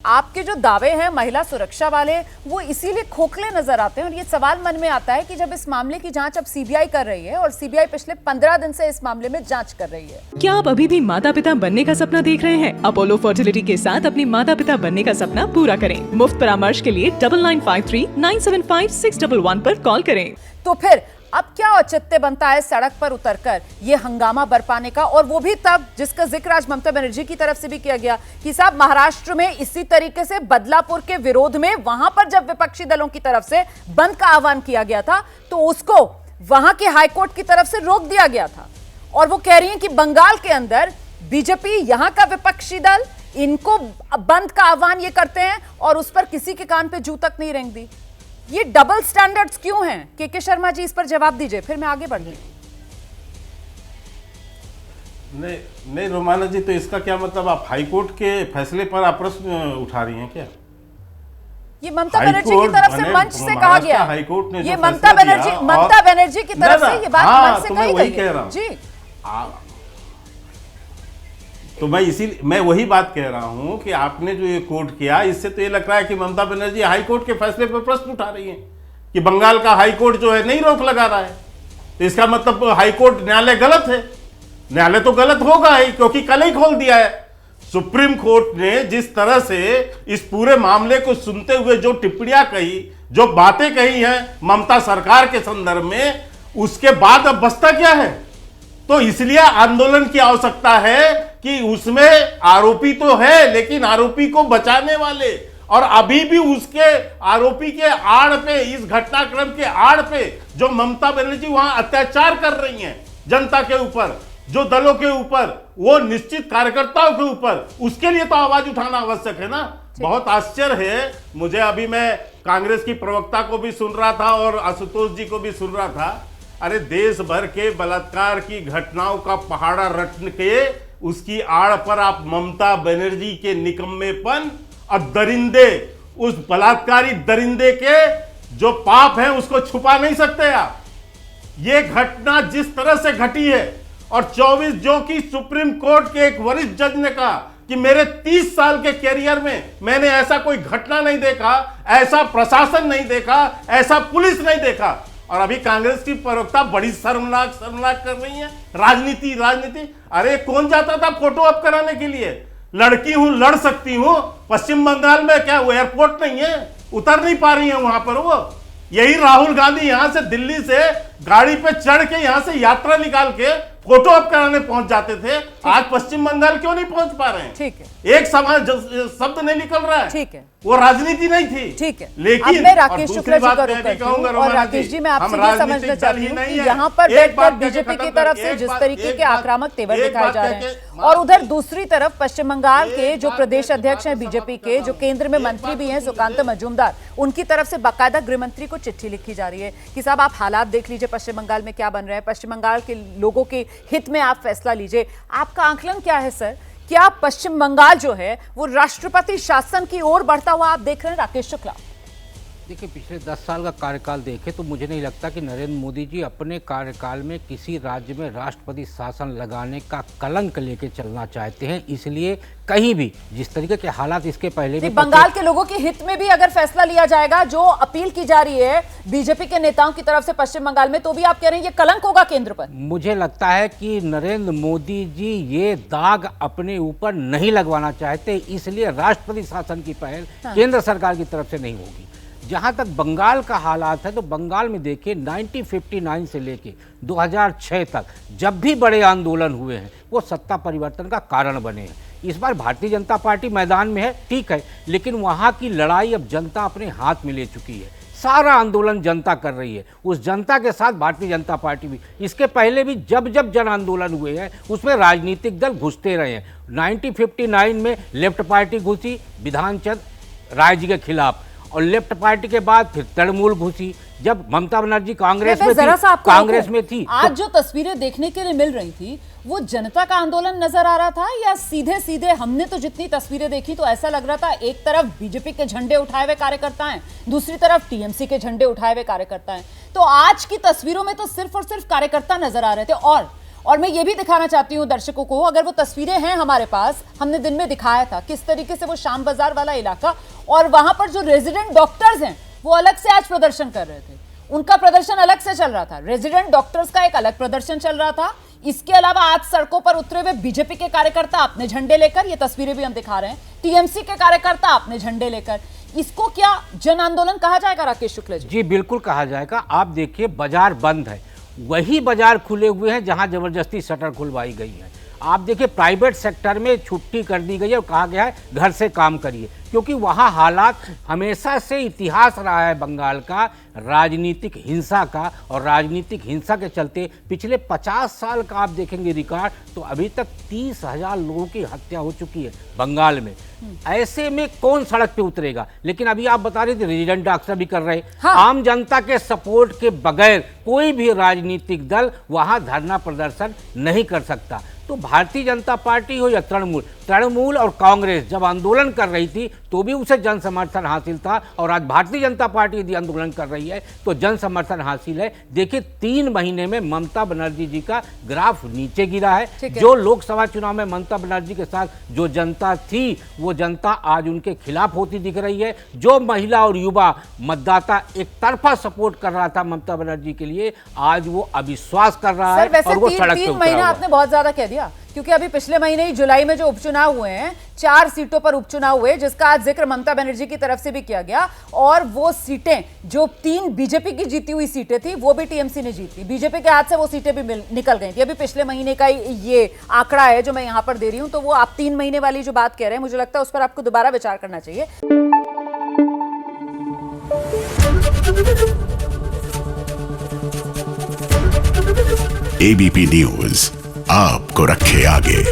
आपके जो दावे हैं महिला सुरक्षा वाले वो इसीलिए खोखले नजर आते हैं और ये सवाल मन में आता है कि जब इस मामले की जांच अब सीबीआई कर रही है और सीबीआई पिछले 15 दिन से इस मामले में जांच कर रही है। क्या आप अभी भी माता पिता बनने का सपना देख रहे हैं? अपोलो फर्टिलिटी के साथ अपने माता पिता बनने का सपना पूरा करें। मुफ्त परामर्श के लिए 9953975611 पर कॉल करें। तो फिर अब क्या औचित्य बनता है सड़क पर उतरकर ये हंगामा बरपाने का, और वो भी तब जिसका जिक्र आज ममता बनर्जी की तरफ से भी किया गया कि साहब महाराष्ट्र में इसी तरीके से बदलापुर के विरोध में वहां पर जब विपक्षी दलों की तरफ से बंद का आह्वान किया गया था तो उसको वहां के हाईकोर्ट की तरफ से रोक दिया गया था। और वो कह रही हैं कि बंगाल के अंदर बीजेपी यहां का विपक्षी दल इनको बंद का आह्वान ये करते हैं और उस पर किसी के कान पे जू तक नहीं रेंग दी। ये डबल स्टैंडर्ड्स क्यों हैं? के शर्मा जी इस पर जवाब दीजिए, फिर मैं आगे बढ़ती हूँ। नहीं रोमाना जी, तो इसका क्या मतलब आप हाईकोर्ट के फैसले पर आप प्रश्न उठा रही हैं क्या? ये ममता बनर्जी की तरफ से मंच से कहा गया। हाईकोर्ट ने ये ममता बनर्जी की तरफ से ये बात मंच से कही गई है जी। तो मैं वही बात कह रहा हूं कि आपने जो ये कोर्ट किया इससे तो ये लग रहा है कि ममता बनर्जी हाईकोर्ट के फैसले पर प्रश्न उठा रही हैं कि बंगाल का हाईकोर्ट जो है नहीं रोक लगा रहा है। तो इसका मतलब हाईकोर्ट न्यायालय गलत है। न्यायालय तो गलत होगा ही, क्योंकि कल ही खोल दिया है। सुप्रीम कोर्ट ने जिस तरह से इस पूरे मामले को सुनते हुए जो टिप्पणियां कही, जो बातें कही हैं ममता सरकार के संदर्भ में, उसके बाद अब बचता क्या है? तो इसलिए आंदोलन की आवश्यकता है कि उसमें आरोपी तो है लेकिन आरोपी को बचाने वाले, और अभी भी उसके आरोपी के आड़ पे, इस घटनाक्रम के आड़ पे जो ममता बनर्जी वहां अत्याचार कर रही हैं जनता के ऊपर, जो दलों के ऊपर, वो निश्चित कार्यकर्ताओं के ऊपर, उसके लिए तो आवाज उठाना आवश्यक है ना। बहुत आश्चर्य है मुझे, अभी मैं कांग्रेस की प्रवक्ता को भी सुन रहा था और आशुतोष जी को भी सुन रहा था। अरे देश भर के बलात्कार की घटनाओं का पहाड़ा रटने के उसकी आड़ पर आप ममता बनर्जी के निकम्मेपन और दरिंदे, उस बलात्कारी दरिंदे के जो पाप हैं उसको छुपा नहीं सकते आप। ये घटना जिस तरह से घटी है, और 24 जो कि सुप्रीम कोर्ट के एक वरिष्ठ जज ने कहा कि मेरे 30 साल के कैरियर में मैंने ऐसा कोई घटना नहीं देखा, ऐसा प्रशासन नहीं देखा, ऐसा पुलिस नहीं देखा। और अभी कांग्रेस की प्रवक्ता बड़ी शर्मनाक कर रही है। राजनीति। अरे कौन जाता था फोटो अप कराने के लिए? लड़की हूं, लड़ सकती हूं। पश्चिम बंगाल में क्या वो एयरपोर्ट नहीं है? उतर नहीं पा रही है वहां पर वो। यही राहुल गांधी यहां से दिल्ली से गाड़ी पे चढ़ के यहां से यात्रा निकाल के फोटो अप कराने पहुंच जाते थे। आज पश्चिम बंगाल क्यों नहीं पहुंच पा रहे हैं? ठीक है, एक सवाल शब्द नहीं निकल रहा है। ठीक है, वो राजनीति नहीं थी। ठीक है, लेकिन अब मैं राकेश शुक्ला जी का रुख करती हूं और राकेश जी मैं आपसे ये समझना चाहती हूं कि यहाँ पर बैठकर बीजेपी की तरफ से जिस तरीके के आक्रामक तेवर दिखाए जा रहे हैं और उधर दूसरी तरफ पश्चिम बंगाल के जो प्रदेश अध्यक्ष हैं बीजेपी के, जो केंद्र में मंत्री भी हैं सुकांत मजूमदार, उनकी तरफ से बाकायदा गृह मंत्री को चिट्ठी लिखी जा रही है कि साहब आप हालात देख लीजिए पश्चिम बंगाल में क्या बन रहे हैं, पश्चिम बंगाल के लोगों के हित में आप फैसला लीजिए। आपका आंकलन क्या है सर? क्या पश्चिम बंगाल जो है वो राष्ट्रपति शासन की ओर बढ़ता हुआ आप देख रहे हैं? राकेश शुक्ला, देखिए पिछले 10 साल का कार्यकाल देखें तो मुझे नहीं लगता कि नरेंद्र मोदी जी अपने कार्यकाल में किसी राज्य में राष्ट्रपति शासन लगाने का कलंक लेके चलना चाहते हैं। इसलिए कहीं भी जिस तरीके के हालात इसके पहले भी बंगाल के लोगों के हित में भी अगर फैसला लिया जाएगा, जो अपील की जा रही है बीजेपी के नेताओं की तरफ से पश्चिम बंगाल में, तो भी आप कह रहे हैं ये कलंक होगा केंद्र पर? मुझे लगता है कि नरेंद्र मोदी जी ये दाग अपने ऊपर नहीं लगवाना चाहते, इसलिए राष्ट्रपति शासन की पहल केंद्र सरकार की तरफ से नहीं होगी। जहां तक बंगाल का हालात है तो बंगाल में देखिए 1959 से लेके 2006 तक जब भी बड़े आंदोलन हुए हैं वो सत्ता परिवर्तन का कारण बने हैं। इस बार भारतीय जनता पार्टी मैदान में है, ठीक है, लेकिन वहां की लड़ाई अब जनता अपने हाथ में ले चुकी है। सारा आंदोलन जनता कर रही है, उस जनता के साथ भारतीय जनता पार्टी भी। इसके पहले भी जब जब जन आंदोलन हुए हैं उसमें राजनीतिक दल घुसते रहे हैं। 1959 में लेफ्ट पार्टी घुसी विधानचंद राय जी के खिलाफ, और लेफ्ट पार्टी के बाद फिर तृणमूल घुसी। जब ममता बनर्जी कांग्रेस में थी आज जो तस्वीरें देखने के लिए मिल रही थी वो जनता का आंदोलन नजर आ रहा था, या सीधे सीधे हमने तो जितनी तस्वीरें देखी तो ऐसा लग रहा था एक तरफ बीजेपी के झंडे उठाए हुए कार्यकर्ता हैं, दूसरी तरफ टीएमसी के झंडे उठाए हुए कार्यकर्ता हैं। तो आज की तस्वीरों में तो सिर्फ और सिर्फ कार्यकर्ता नजर आ रहे थे, और मैं ये भी दिखाना चाहती हूँ दर्शकों को, अगर वो तस्वीरें हैं हमारे पास, हमने दिन में दिखाया था किस तरीके से वो शाम बाजार वाला इलाका, और वहां पर जो रेजिडेंट डॉक्टर्स हैं वो अलग से आज प्रदर्शन कर रहे थे, उनका प्रदर्शन अलग से चल रहा था। रेजिडेंट डॉक्टर्स का एक अलग प्रदर्शन चल रहा था। इसके अलावा आज सड़कों पर उतरे हुए बीजेपी के कार्यकर्ता अपने झंडे लेकर, ये तस्वीरें भी हम दिखा रहे हैं, टीएमसी के कार्यकर्ता अपने झंडे लेकर। इसको क्या जन आंदोलन कहा जाएगा राकेश शुक्ला जी? जी बिल्कुल कहा जाएगा। आप देखिए बाजार बंद है, वही बाजार खुले हुए हैं जहां जबरदस्ती शटर खुलवाई गई है। आप देखिए प्राइवेट सेक्टर में छुट्टी कर दी गई है और कहा गया है घर से काम करिए, क्योंकि वहाँ हालात हमेशा से इतिहास रहा है बंगाल का राजनीतिक हिंसा का, और राजनीतिक हिंसा के चलते पिछले 50 साल का आप देखेंगे रिकॉर्ड तो अभी तक 30,000 लोगों की हत्या हो चुकी है बंगाल में। ऐसे में कौन सड़क पे उतरेगा? लेकिन अभी आप बता रहे थे रेजिडेंट डॉक्टर भी कर रहे। हाँ। आम जनता के सपोर्ट के बगैर कोई भी राजनीतिक दल वहां धरना प्रदर्शन नहीं कर सकता। तो भारतीय जनता पार्टी हो या तृणमूल और कांग्रेस जब आंदोलन कर रही थी तो भी उसे जन समर्थन हासिल था, और आज भारतीय जनता पार्टी यदि आंदोलन कर रही है तो जन समर्थन हासिल है। देखिए 3 महीने में ममता बनर्जी जी का ग्राफ नीचे गिरा है। जो लोकसभा चुनाव में ममता बनर्जी के साथ जो जनता थी वो जनता आज उनके खिलाफ होती दिख रही है। जो महिला और युवा मतदाता एक तरफा सपोर्ट कर रहा था ममता बनर्जी के लिए, आज वो अविश्वास कर रहा है और वो सड़क पे उतरा हुआ है। आपने बहुत ज्यादा कह दिया, क्योंकि अभी पिछले महीने ही जुलाई में जो उपचुनाव हुए हैं, 4 सीटों पर उपचुनाव हुए, जिसका आज जिक्र ममता बनर्जी की तरफ से भी किया गया, और वो सीटें जो 3 बीजेपी की जीती हुई सीटें थी वो भी टीएमसी ने जीती, बीजेपी के हाथ से वो सीटें भी निकल गई थी। अभी पिछले महीने का ये आंकड़ा है जो मैं यहां पर दे रही हूं, तो वो आप 3 महीने वाली जो बात कह रहे हैं, मुझे लगता है उस पर आपको दोबारा विचार करना चाहिए। एबीपी न्यूज आपको रखे आगे।